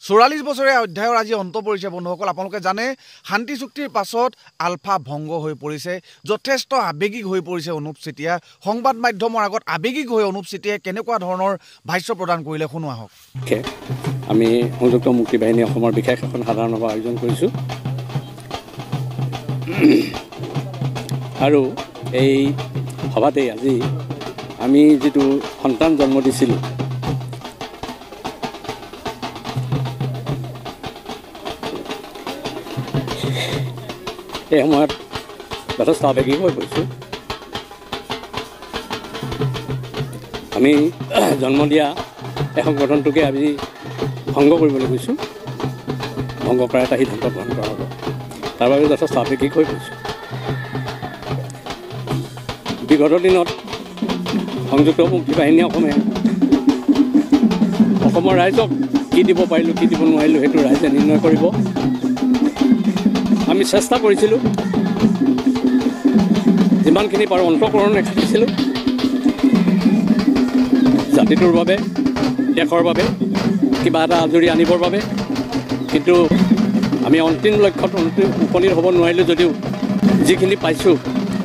44 বছৰীয়া অধ্যায়ৰ আজি অন্ত পৰিছে বন্ধুসকল। আপোনালোকে জানে শান্তি চুক্তিৰ পাছত আলফা ভংগ হৈ পৰিছে, যথেষ্ট আবেগিক হৈ পৰিছে অনুপ চেতিয়া। সংবাদ মাধ্যমৰ আগত আবেগিক হৈ অনুপ চেতিয়াই কেনেকুৱা ধৰণৰ ভাষ্য প্ৰদান কৰিলে শুনো আহক। আমি সংযুক্ত মুক্তি বাহিনী অসমৰ বিশেষ এখন সাধাৰণ সভা আয়োজন কৰিছোঁ আৰু এই সভাতে আজি আমি যিটো সন্তান জন্ম দিছিলোঁ এই সময়ত যথেষ্ট আবেগিক হৈ পৰিছোঁ। আমি জন্ম দিয়া এই সংগঠনটোকে আজি ভংগ কৰিবলৈ গৈছোঁ, ভংগ কৰাৰ এটা সিদ্ধান্ত গ্ৰহণ কৰা হ'ব। তাৰ বাবে যথেষ্ট আবেগিক হৈ পৰিছোঁ। বিগত দিনত সংযুক্ত মুক্তি বাহিনী অসমৰ ৰাইজক কি দিব পাৰিলোঁ কি দিব নোৱাৰিলোঁ সেইটো ৰাইজে নিৰ্ণয় কৰিব। আমি চেষ্টা কৰিছিলোঁ, যিমানখিনি পাৰোঁ অন্তঃকৰণ ৰাখিছিলোঁ জাতিটোৰ বাবে, দেশৰ বাবে কিবা এটা আজৰি আনিবৰ বাবে। কিন্তু আমি অন্তিম লক্ষ্যত উপনীত হ'ব নোৱাৰিলোঁ যদিও যিখিনি পাইছোঁ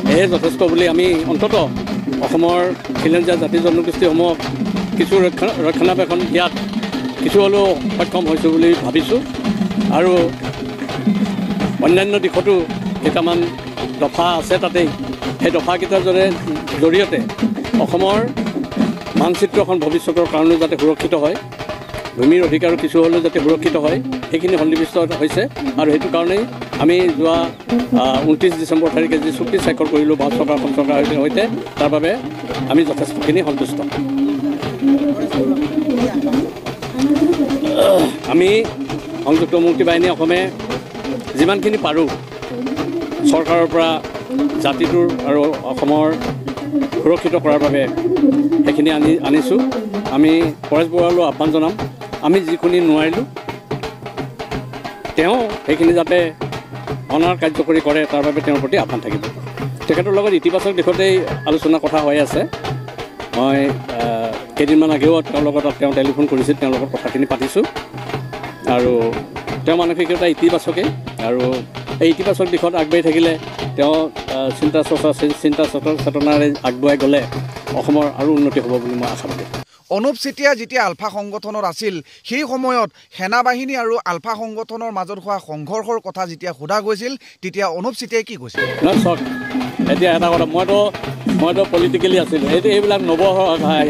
সেয়ে যথেষ্ট বুলি আমি অন্ততঃ অসমৰ খিলঞ্জীয়া জাতি জনগোষ্ঠীসমূহক কিছু ৰক্ষণাবেক্ষণ দিয়াত কিছু হ'লেও সক্ষম হৈছোঁ বুলি ভাবিছোঁ। আৰু অন্যান্য দিশতো কেইটামান দফা আছে তাতেই, সেই দফাকেইটাৰ জৰিয়তে অসমৰ মানচিত্ৰখন ভৱিষ্যতৰ কাৰণেও যাতে সুৰক্ষিত হয়, ভূমিৰ অধিকাৰো কিছু হ'লেও যাতে সুৰক্ষিত হয়, সেইখিনি সন্নিৱিষ্ট হৈছে। আৰু সেইটো কাৰণেই আমি যোৱা 29 ডিচেম্বৰ তাৰিখে যি চুক্তি স্বাক্ষৰ কৰিলোঁ ভাৰত চৰকাৰ অসম চৰকাৰৰ সৈতে, তাৰ বাবে আমি যথেষ্টখিনি সন্তুষ্ট। আমি সংযুক্ত মুক্তি বাহিনী অসমে যিমানখিনি পাৰোঁ চৰকাৰৰ পৰা জাতিটোৰ আৰু অসমৰ সুৰক্ষিত কৰাৰ বাবে সেইখিনি আনিছোঁ। আমি পৰেশ বৰুৱালৈ আহ্বান জনাম, আমি যিখিনি নোৱাৰিলোঁ তেওঁ সেইখিনি যাতে অনাৰ কাৰ্যকৰী কৰে তাৰ বাবে তেওঁৰ প্ৰতি আহ্বান থাকিব। তেখেতৰ লগত ইতিবাচক দিশতেই আলোচনা কথা হৈ আছে। মই কেইদিনমান আগেও তেওঁৰ লগত তেওঁ টেলিফোন কৰিছিল, তেওঁৰ লগত কথাখিনি পাতিছোঁ আৰু তেওঁ মানসিকতা ইতিবাচকেই। আৰু এই ইতিবাচক দিশত আগবাঢ়ি থাকিলে তেওঁ চিন্তা চেতনাৰে আগবঢ়াই গ'লে অসমৰ আৰু উন্নতি হ'ব বুলি মই আশাবাদী। অনুপ চেতিয়া যেতিয়া আলফা সংগঠনত আছিল সেই সময়ত সেনা বাহিনী আৰু আলফা সংগঠনৰ মাজত হোৱা সংঘৰ্ষৰ কথা যেতিয়া সোধা গৈছিল তেতিয়া অনুপ চেতিয়াই কি কৈছিল? নহয় চাওক, এতিয়া এটা কথা, মইতো পলিটিকেলি আছিলোঁ, এইবিলাক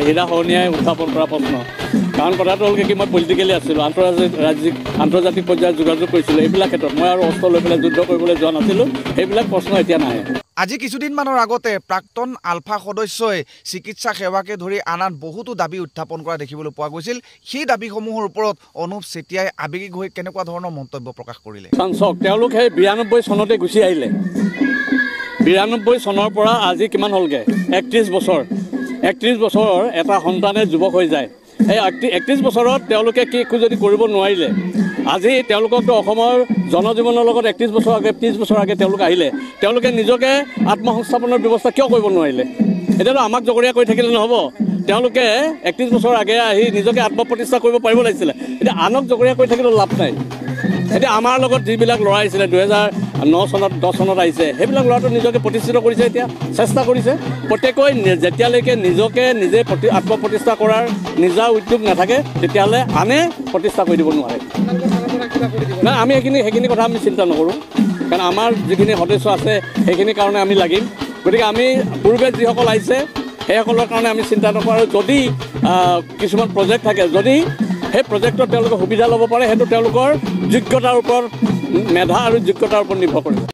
হীৰা সৰণীয়াই উত্থাপন কৰা প্ৰশ্ন। কাৰণ কথাটো হ'ল কি, মই পলিটিকেলি আছিলোঁ, আন্তৰ্জাতিক পৰ্যায়ত যোগাযোগ কৰিছিলোঁ। এইবিলাক ক্ষেত্ৰত মই আৰু অস্ত্ৰ লৈ পেলাই যুদ্ধ কৰিবলৈ যোৱা নাছিলোঁ। সেইবিলাক প্ৰশ্ন এতিয়া নাহে। আজি কিছুদিনমানৰ আগতে প্ৰাক্তন আলফা সদস্যই চিকিৎসা সেৱাকে ধৰি আন বহুতো দাবী উত্থাপন কৰা দেখিবলৈ পোৱা গৈছিল। সেই দাবীসমূহৰ ওপৰত অনুপ চেতিয়াই আবেগিক হৈ কেনেকুৱা ধৰণৰ মন্তব্য প্ৰকাশ কৰিলে? চাওক, তেওঁলোক সেই 92 চনতে গুচি আহিলে। 92 চনৰ পৰা আজি কিমান হ'লগৈ? 31 বছৰ। 31 বছৰৰ এটা সন্তানে যুৱক হৈ যায়। সেই 31 বছৰত তেওঁলোকে কি একো যদি কৰিব নোৱাৰিলে, আজি তেওঁলোককতো অসমৰ জনজীৱনৰ লগত 30 বছৰ আগে তেওঁলোক আহিলে, তেওঁলোকে নিজকে আত্মসংস্থাপনৰ ব্যৱস্থা কিয় কৰিব নোৱাৰিলে? এতিয়াতো আমাক জগৰীয়া কৰি থাকিলে নহ'ব। তেওঁলোকে 31 বছৰ আগে আহি নিজকে আত্মপ্ৰতিষ্ঠা কৰিব পাৰিব লাগিছিলে। এতিয়া আনক জগৰীয়া কৰি থাকিলেও লাভ নাই। এতিয়া আমাৰ লগত যিবিলাক ল'ৰা আহিছিলে 2009 চনত 10 চনত আহিছে, সেইবিলাক ল'ৰাটো নিজকে প্ৰতিষ্ঠিত কৰিছে, এতিয়া চেষ্টা কৰিছে। প্ৰত্যেকেই যেতিয়ালৈকে নিজকে নিজে আত্মপ্ৰতিষ্ঠা কৰাৰ নিজা উদ্যোগ নাথাকে তেতিয়াহ'লে আনে প্ৰতিষ্ঠা কৰি দিব নোৱাৰে। নাই, আমি সেইখিনি কথা আমি চিন্তা নকৰোঁ, কাৰণ আমাৰ যিখিনি সদস্য আছে সেইখিনিৰ কাৰণে আমি লাগিম। গতিকে আমি পূৰ্বে যিসকল আহিছে সেইসকলৰ কাৰণে আমি চিন্তা নকৰোঁ। আৰু যদি কিছুমান প্ৰজেক্ট থাকে, যদি সেই প্ৰজেক্টত তেওঁলোকে সুবিধা ল'ব পাৰে, সেইটো তেওঁলোকৰ যোগ্যতাৰ ওপৰত, মেধা আৰু যোগ্যতাৰ ওপৰত নিৰ্ভৰ কৰিব।